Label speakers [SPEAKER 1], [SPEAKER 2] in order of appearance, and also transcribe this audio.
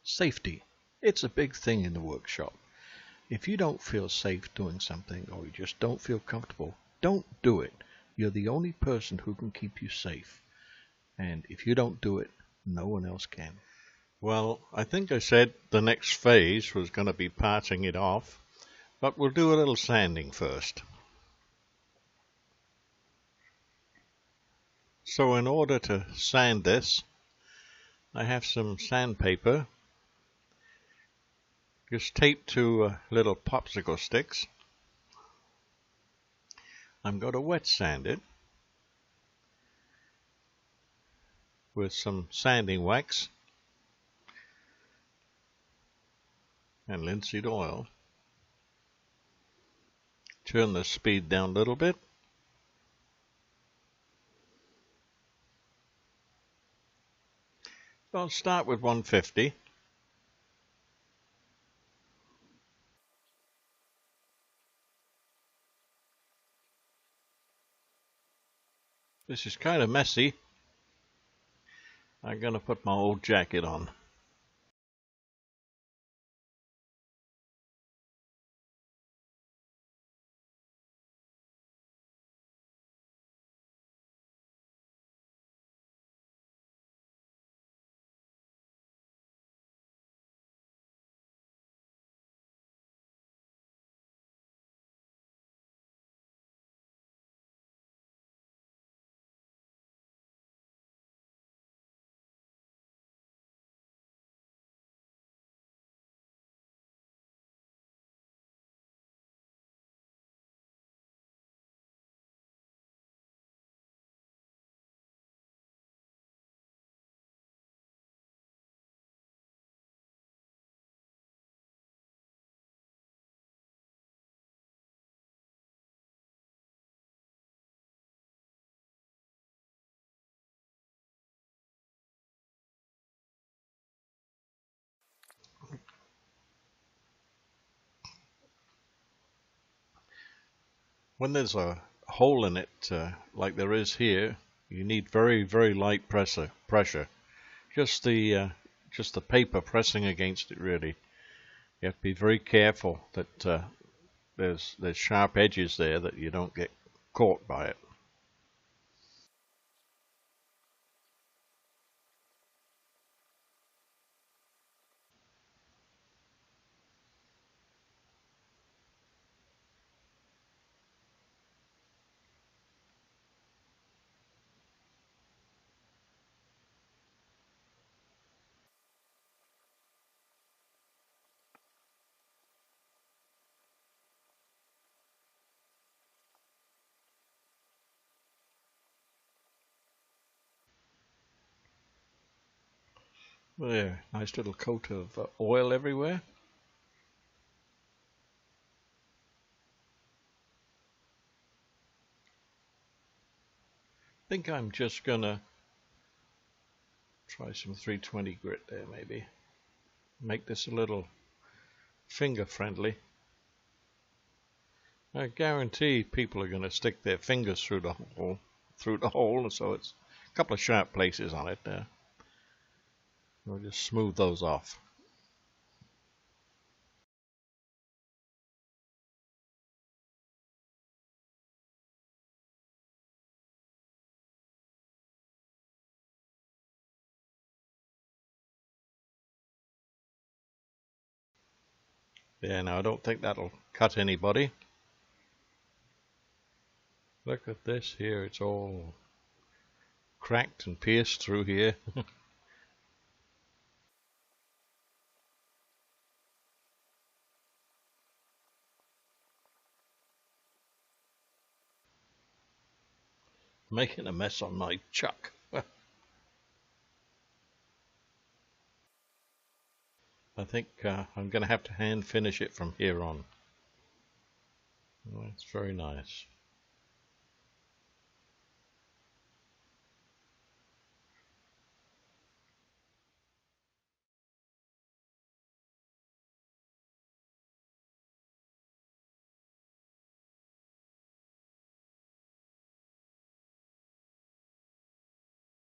[SPEAKER 1] Safety. It's a big thing in the workshop. If you don't feel safe doing something, or you just don't feel comfortable, don't do it. You're the only person who can keep you safe. And if you don't do it, no one else can.
[SPEAKER 2] Well, I think I said the next phase was going to be parting it off, but we'll do a little sanding first. So in order to sand this, I have some sandpaper just taped to little popsicle sticks. I'm going to wet sand it with some sanding wax and linseed oil. Turn the speed down a little bit. So I'll start with 150. This is kind of messy. I'm going to put my old jacket on. When there's a hole in it, like there is here, you need very, very light pressure. Just the paper pressing against it, really. You have to be very careful that there's sharp edges there that you don't get caught by it. There, nice little coat of oil everywhere. I think I'm just gonna try some 320 grit there, maybe. Make this a little finger friendly. I guarantee people are gonna stick their fingers through the hole, so it's a couple of sharp places on it there. We'll just smooth those off. Yeah, now I don't think that'll cut anybody. Look at this here, it's all cracked and pierced through here. Making a mess on my chuck. I think I'm going to have to hand finish it from here on. Well, it's very nice.